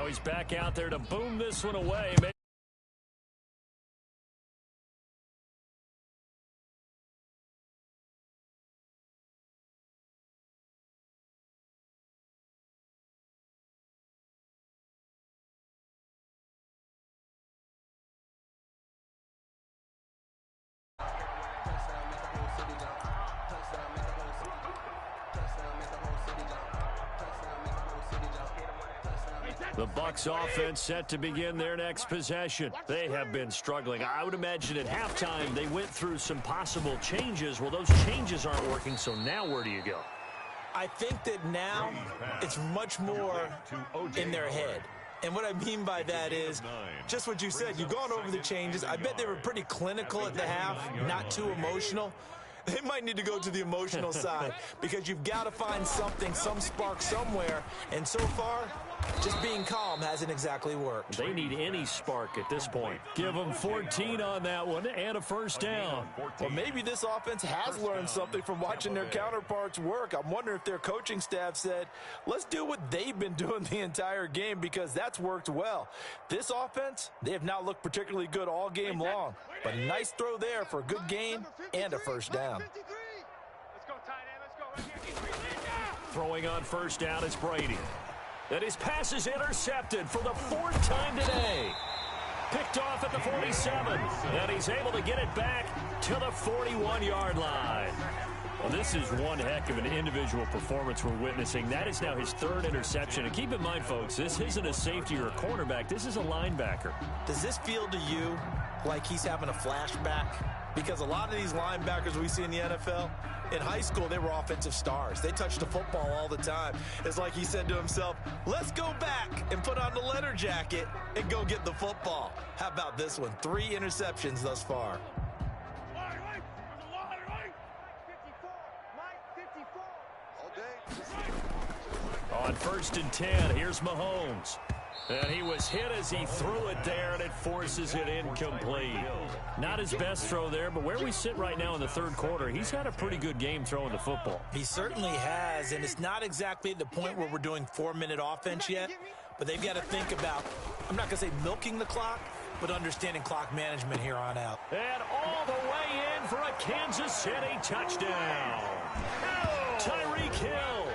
Now he's back out there to boom this one away. The Bucs offense set to begin their next possession. They have been struggling. I would imagine at halftime they went through some possible changes. Well, those changes aren't working, so now where do you go? I think that now it's much more in their head. And what I mean by that is just what you said. You've gone over the changes. I bet they were pretty clinical at the half, not too emotional. They might need to go to the emotional side because you've got to find something, some spark somewhere. And so far, just being calm hasn't exactly worked. They need any spark at this point. Give them 14 on that one and a first down. Well, maybe this offense has learned something from watching their counterparts work. I'm wondering if their coaching staff said, let's do what they've been doing the entire game because that's worked well. This offense, they have not looked particularly good all game long. But a nice throw there for a good gain and a first down. Throwing on first down is Brady. And his pass is intercepted for the 4th time today. Picked off at the 47. And he's able to get it back to the 41-yard line. Well, this is one heck of an individual performance we're witnessing. That is now his 3rd interception. And keep in mind, folks, this isn't a safety or a cornerback. This is a linebacker. Does this feel to you like he's having a flashback? Because a lot of these linebackers we see in the NFL, in high school, they were offensive stars. They touched the football all the time. It's like he said to himself, let's go back and put on the leather jacket and go get the football. How about this one? 3 interceptions thus far. On 1st and 10, here's Mahomes. And he was hit as he threw it there, and it forces it incomplete. Not his best throw there, but where we sit right now in the 3rd quarter, he's had a pretty good game throwing the football. He certainly has, and it's not exactly the point where we're doing 4-minute offense yet, but they've got to think about, I'm not going to say milking the clock, but understanding clock management here on out. And all the way in for a Kansas City touchdown. Tyreek Hill,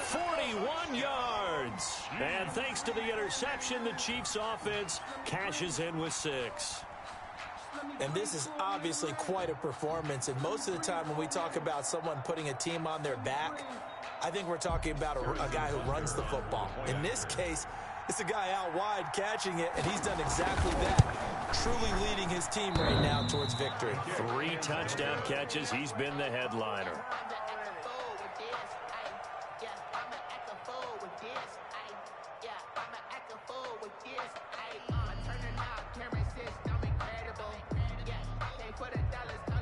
41 yards. And thanks to the interception, the Chiefs offense cashes in with 6. And this is obviously quite a performance. And most of the time when we talk about someone putting a team on their back, I think we're talking about a guy who runs the football. In this case, it's a guy out wide catching it, and he's done exactly that, truly leading his team right now towards victory. 3 touchdown catches. He's been the headliner.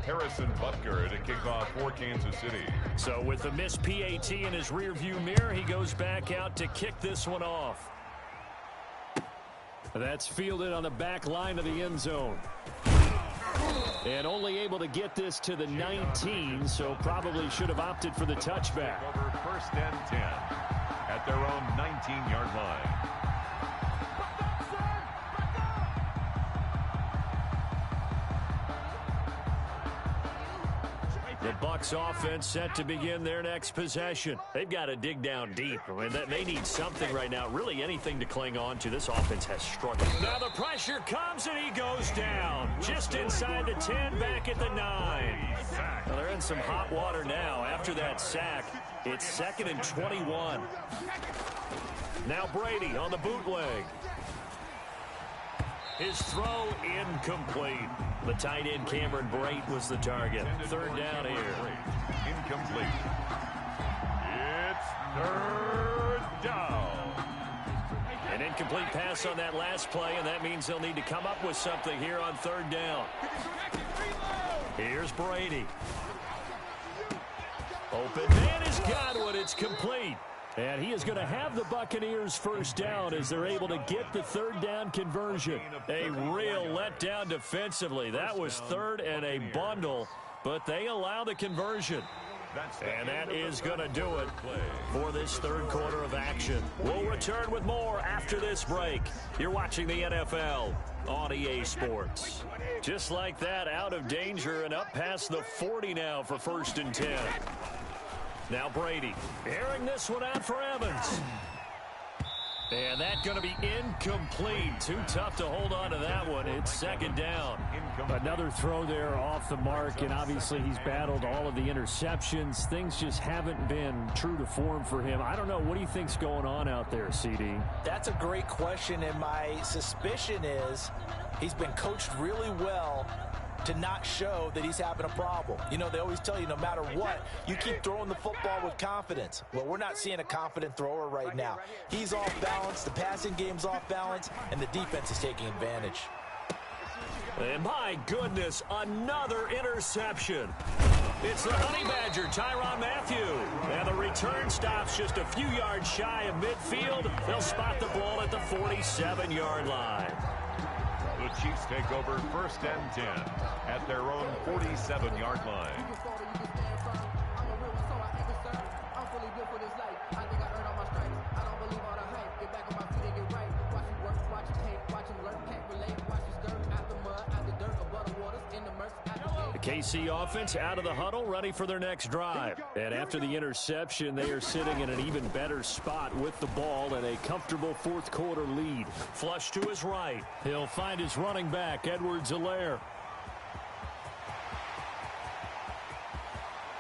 Harrison Butker to kick off for Kansas City. So with the missed PAT in his rearview mirror, he goes back out to kick this one off. That's fielded on the back line of the end zone. And only able to get this to the 19, so probably should have opted for the touchback. Over 1st and 10 at their own 19-yard line. The Bucs offense set to begin their next possession. They've got to dig down deep. I mean, they need something right now, really anything to cling on to. This offense has struggled. Now the pressure comes and he goes down. Just inside the 10, back at the 9. Well, they're in some hot water now. After that sack, it's 2nd and 21. Now Brady on the bootleg. His throw incomplete. The tight end Cameron Brate was the target. 3rd down here. Incomplete. It's 3rd down. An incomplete pass on that last play, and that means they'll need to come up with something here on 3rd down. Here's Brady. Open man has got one. It's complete. And he is going to have the Buccaneers first down as they're able to get the 3rd down conversion. A real letdown defensively. That was 3rd and a bundle, but they allow the conversion. And that is going to do it for this third quarter of action. We'll return with more after this break. You're watching the NFL on EA Sports. Just like that, out of danger and up past the 40 now for 1st and 10. Now Brady airing this one out for Evans. And that's going to be incomplete. Too tough to hold on to that one. It's 2nd down. Another throw there off the mark, and obviously he's battled all of the interceptions. Things just haven't been true to form for him. I don't know. What do you think's going on out there, CD? That's a great question, and my suspicion is he's been coached really well to not show that he's having a problem. You know, they always tell you no matter what, you keep throwing the football with confidence. Well, we're not seeing a confident thrower right now. He's off balance, the passing game's off balance, and the defense is taking advantage. And my goodness, another interception. It's the Honey Badger, Tyrann Mathieu. And the return stops just a few yards shy of midfield. They'll spot the ball at the 47-yard line. The Chiefs take over 1st and 10 at their own 47-yard line. The KC offense out of the huddle, ready for their next drive. And after the interception, they are sitting in an even better spot with the ball and a comfortable 4th quarter lead. Flush to his right. He'll find his running back, Edwards-Helaire.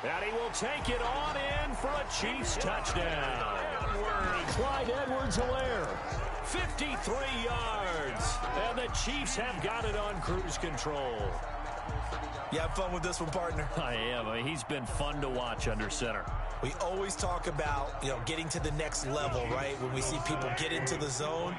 And he will take it on in for a Chiefs touchdown. Clyde Edwards-Helaire, 53 yards. And the Chiefs have got it on cruise control. You have fun with this one, partner? I am. I mean, he's been fun to watch under center. We always talk about, getting to the next level, right? When we see people get into the zone,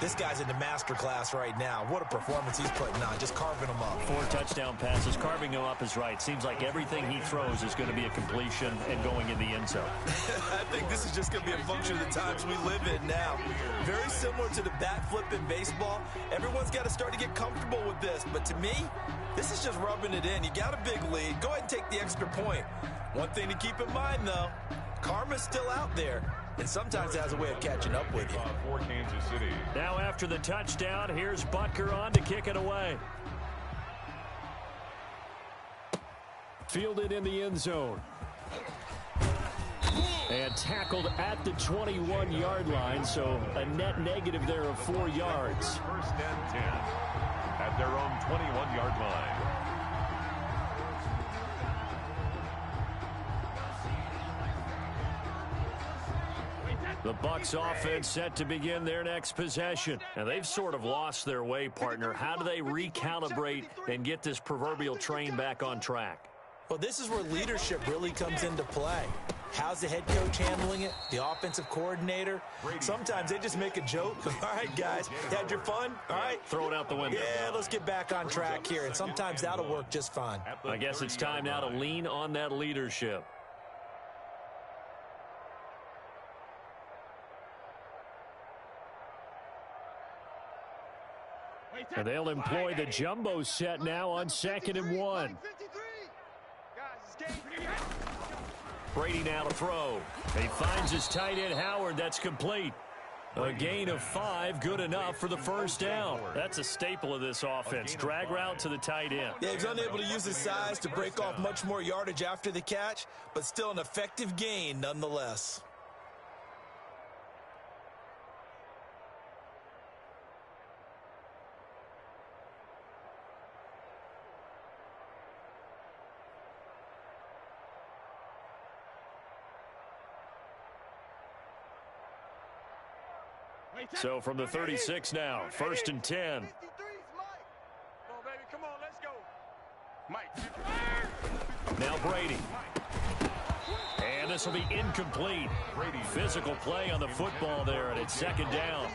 this guy's in the master class right now. What a performance he's putting on, just carving them up. 4 touchdown passes. Carving him up is right. Seems like everything he throws is going to be a completion and going in the end zone. I think this is just going to be a function of the times we live in now. Very similar to the bat flip in baseball. Everyone's got to start to get comfortable with this. But to me, this is just rubbing it in. You got a big lead. Go ahead and take the extra point. One thing to keep in mind, though, karma's still out there, and sometimes it has a way of catching up with you. For Kansas City. Now after the touchdown, here's Butker on to kick it away. Fielded in the end zone. And tackled at the 21-yard line, so a net negative there of 4 yards. 1st and 10 at their own 21-yard line. The Bucs offense set to begin their next possession. And they've sort of lost their way, partner. How do they recalibrate and get this proverbial train back on track? Well, this is where leadership really comes into play. How's the head coach handling it? The offensive coordinator? Sometimes they just make a joke. All right, guys, you had your fun? All right. Throw it out the window. Yeah, let's get back on track here. And sometimes that'll work just fine. I guess it's time now to lean on that leadership. And they'll employ the jumbo set now on 2nd and 1. Brady now to throw. He finds his tight end Howard. That's complete. A gain of 5, good enough for the 1st down. That's a staple of this offense. Drag route to the tight end. Yeah, he's unable to use his size to break off much more yardage after the catch, but still an effective gain nonetheless. So from the 36 now, 1st and 10. Now Brady. And this will be incomplete. Physical play on the football there, and it's 2nd down.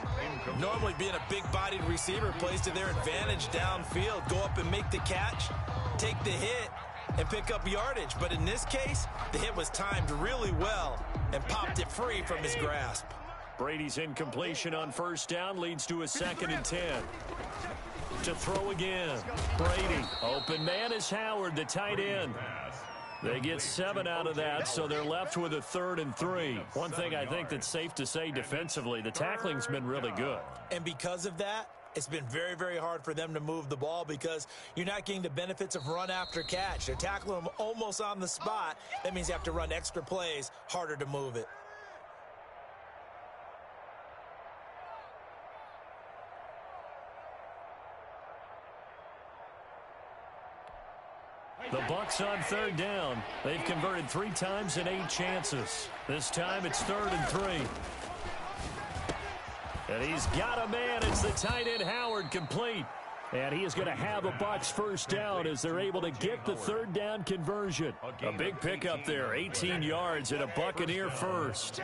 Normally being a big-bodied receiver plays to their advantage downfield. Go up and make the catch, take the hit, and pick up yardage. But in this case, the hit was timed really well and popped it free from his grasp. Brady's incompletion on 1st down leads to a 2nd and 10. To throw again. Brady. Open man is Howard, the tight end. They get 7 out of that, so they're left with a 3rd and 3. One thing I think that's safe to say defensively, the tackling's been really good. And because of that, it's been very, very hard for them to move the ball because you're not getting the benefits of run after catch. They're tackling them almost on the spot. That means you have to run extra plays, harder to move it. The Bucs on 3rd down. They've converted 3 times in 8 chances. This time it's 3rd and 3. And he's got a man. It's the tight end Howard, complete. And he is going to have a Bucs first down as they're able to get the 3rd down conversion. A big pickup there, 18 yards and a Buccaneer first.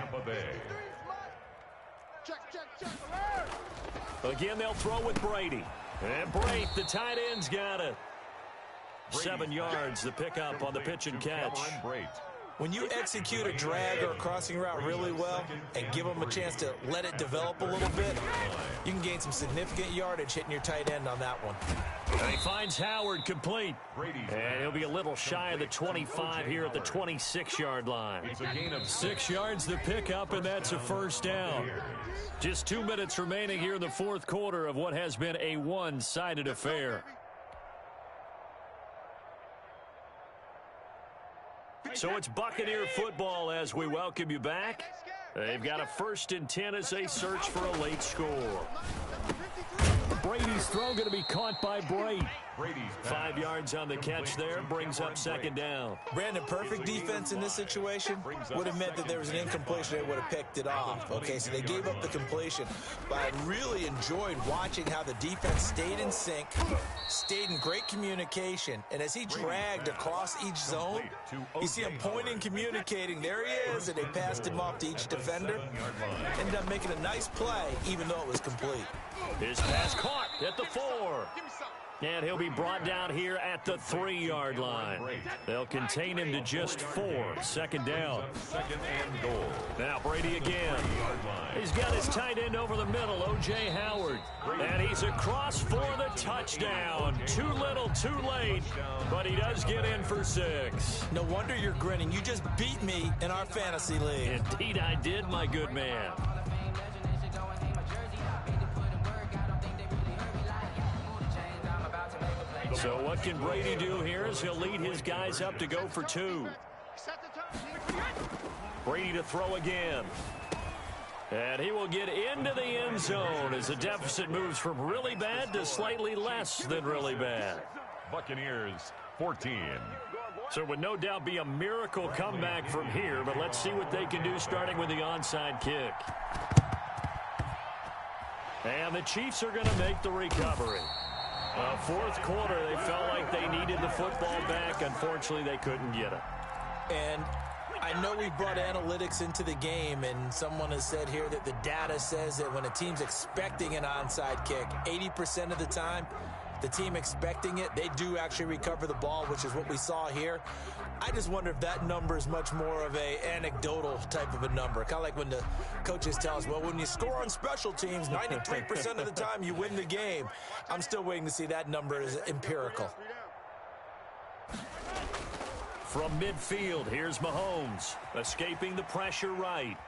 Again, they'll throw with Brady. And Brady, the tight end's got it. 7 yards, the pickup on the pitch and catch. When you execute a drag or a crossing route really well and give them a chance to let it develop a little bit, you can gain some significant yardage hitting your tight end on that one. And he finds Howard complete. And he'll be a little shy of the 25 here at the 26-yard line. 6 yards the pickup, and that's a first down. Just 2 minutes remaining here in the 4th quarter of what has been a one-sided affair. So it's Buccaneer football as we welcome you back. They've got a 1st and 10 as they search for a late score. Brady's throw going to be caught by Brady. 5 yards on the catch there, brings up 2nd down. Brandon, perfect defense in this situation would have meant that there was an incompletion. They would have picked it off. Okay, so they gave up the completion. But I really enjoyed watching how the defense stayed in sync, stayed in great communication. And as he dragged across each zone, you see him pointing, communicating. There he is, and they passed him off to each defender. Ended up making a nice play, even though it was complete. His pass caught at the 4. And he'll be brought down here at the 3-yard line. They'll contain him to just 4. 2nd down. 2nd and goal. Now Brady again. He's got his tight end over the middle, O.J. Howard. And he's across for the touchdown. Too little, too late. But he does get in for 6. No wonder you're grinning. You just beat me in our fantasy league. Indeed I did, my good man. So what can Brady do here as he'll lead his guys up to go for 2. Brady to throw again. And he will get into the end zone as the deficit moves from really bad to slightly less than really bad. Buccaneers 14. So it would no doubt be a miracle comeback from here, but let's see what they can do starting with the onside kick. And the Chiefs are going to make the recovery. 4th quarter, they felt like they needed the football back. Unfortunately, they couldn't get it. And I know we brought analytics into the game, and someone has said here that the data says that when a team's expecting an onside kick, 80% of the time, the team expecting it, they do actually recover the ball, which is what we saw here. I just wonder if that number is much more of a anecdotal type of a number. Kind of like when the coaches tell us, well, when you score on special teams, 93% of the time you win the game. I'm still waiting to see that number is empirical. From midfield, here's Mahomes, escaping the pressure right.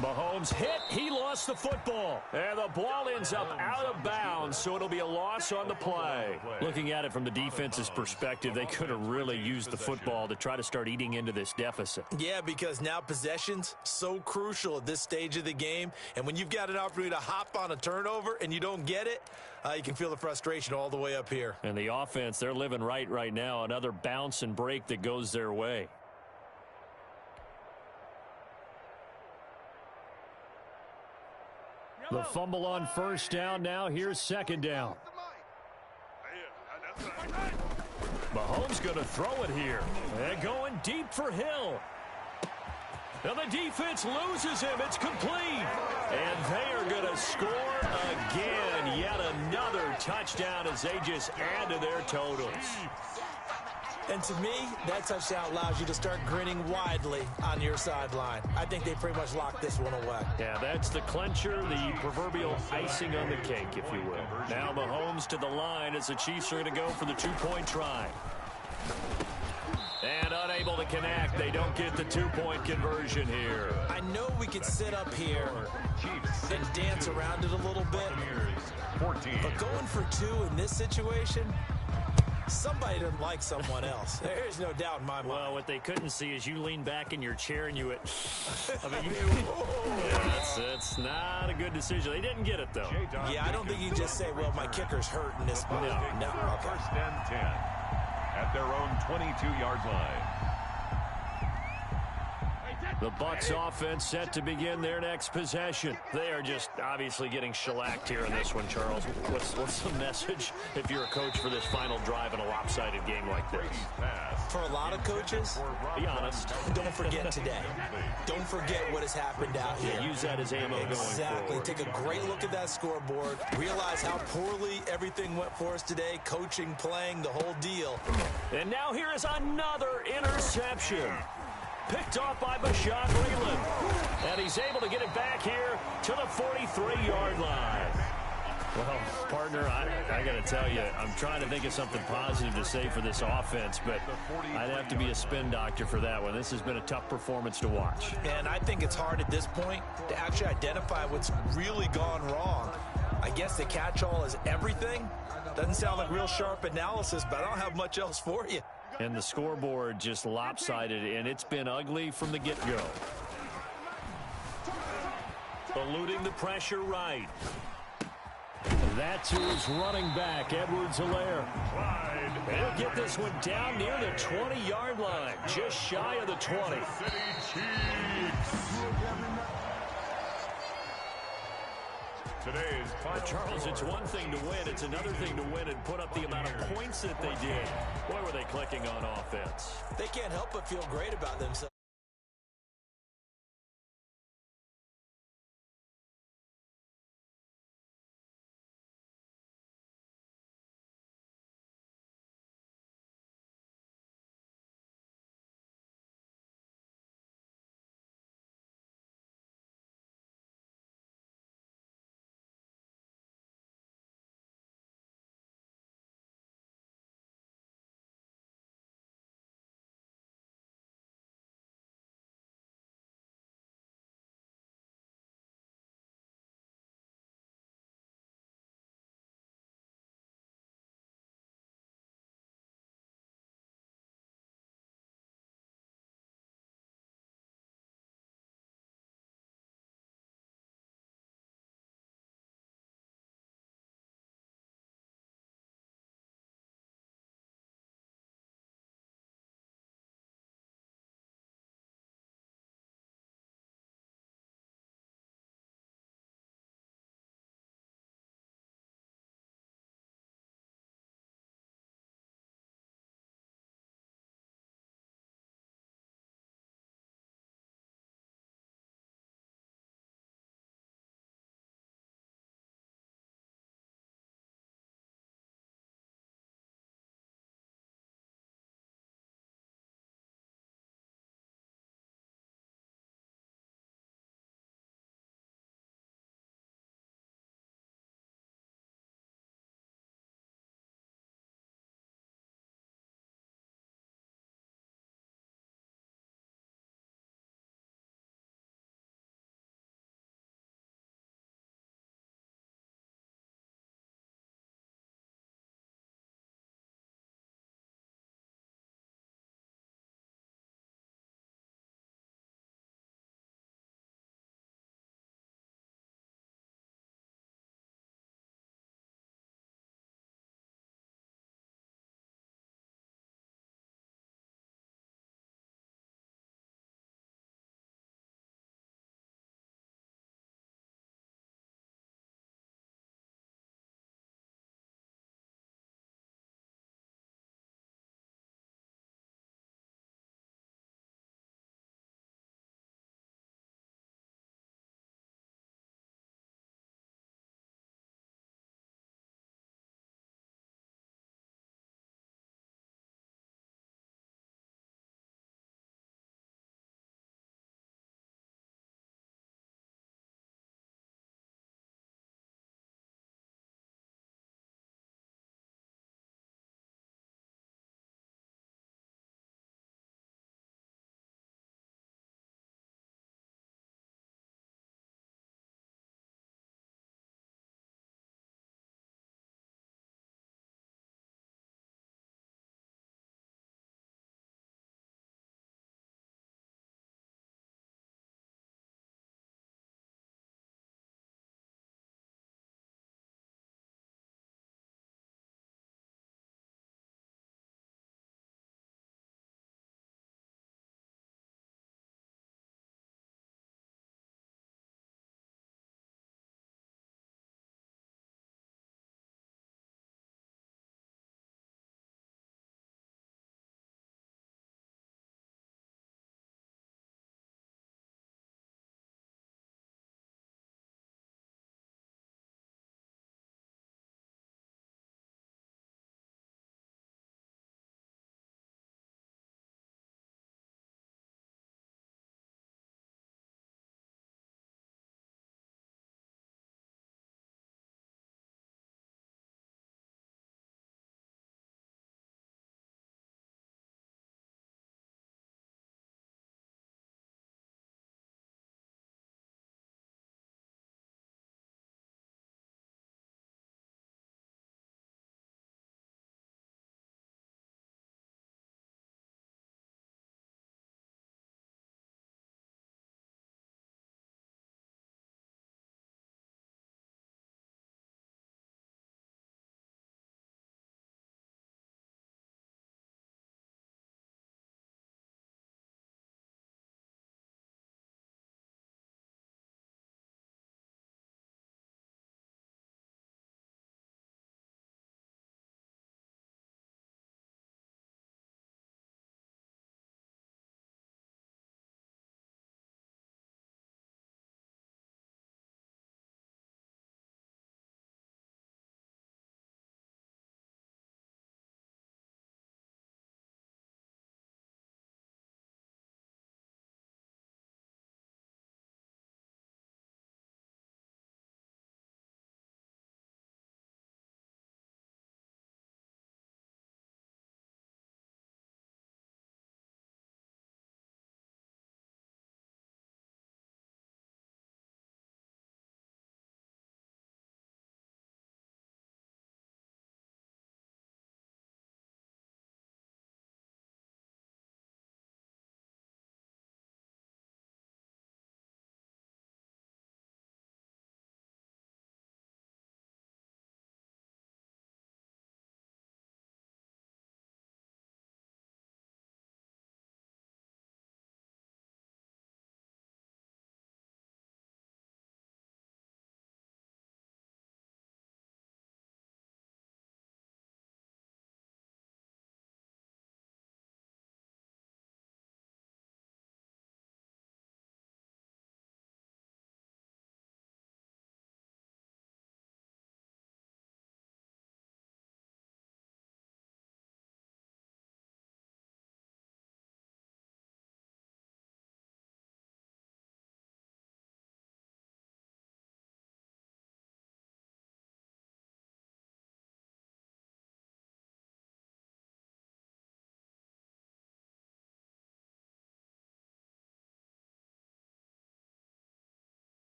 Mahomes hit. He lost the football. And the ball ends up out of bounds, so it'll be a loss on the play. Looking at it from the defense's perspective, they could have really used the football to try to start eating into this deficit. Yeah, because now possession's so crucial at this stage of the game. And when you've got an opportunity to hop on a turnover and you don't get it, you can feel the frustration all the way up here. And the offense, they're living right now. Another bounce and break that goes their way. The fumble on 1st down. Now here's 2nd down. Mahomes going to throw it here. And going deep for Hill. And the defense loses him. It's complete. And they are going to score again. Yet another touchdown as they just add to their totals. And to me, that touchdown allows you to start grinning widely on your sideline. I think they pretty much locked this one away. Yeah, that's the clincher, the proverbial icing on the cake, if you will. Now Mahomes to the line as the Chiefs are going to go for the 2-point try. And unable to connect. They don't get the two-point conversion here. I know we could sit up here and dance around it a little bit, but going for two in this situation, somebody doesn't like someone else. There's no doubt in my mind. Well, what they couldn't see is you lean back in your chair and you went, it's not a good decision. They didn't get it, though. Yeah, I don't think you just say, well, my kicker's hurting this spot. No. Okay. First and 10 at their own 22-yard line. The Bucs offense set to begin their next possession. They are just obviously getting shellacked here in this one, Charles. What's the message if you're a coach for this final drive in a lopsided game like this? For a lot of coaches, be honest. Don't forget today. Don't forget what has happened out here. Use that as ammo going forward. Exactly. Take a great look at that scoreboard. Realize how poorly everything went for us today. Coaching, playing, the whole deal. And now here is another interception. Picked off by Bashaud Breeland. And he's able to get it back here to the 43-yard line. Well, partner, I got to tell you, I'm trying to think of something positive to say for this offense, but I'd have to be a spin doctor for that one. This has been a tough performance to watch. And I think it's hard at this point to actually identify what's really gone wrong. I guess the catch-all is everything. Doesn't sound like real sharp analysis, but I don't have much else for you. And the scoreboard just lopsided, and it's been ugly from the get-go. Eluding the pressure right. That's who's running back, Edwards-Helaire. They'll get this one down near the 20-yard line, just shy of the 20. Today's final Charles, it's one thing to win. It's another thing to win and put up the amount of points that they did. Boy, were they clicking on offense. They can't help but feel great about themselves.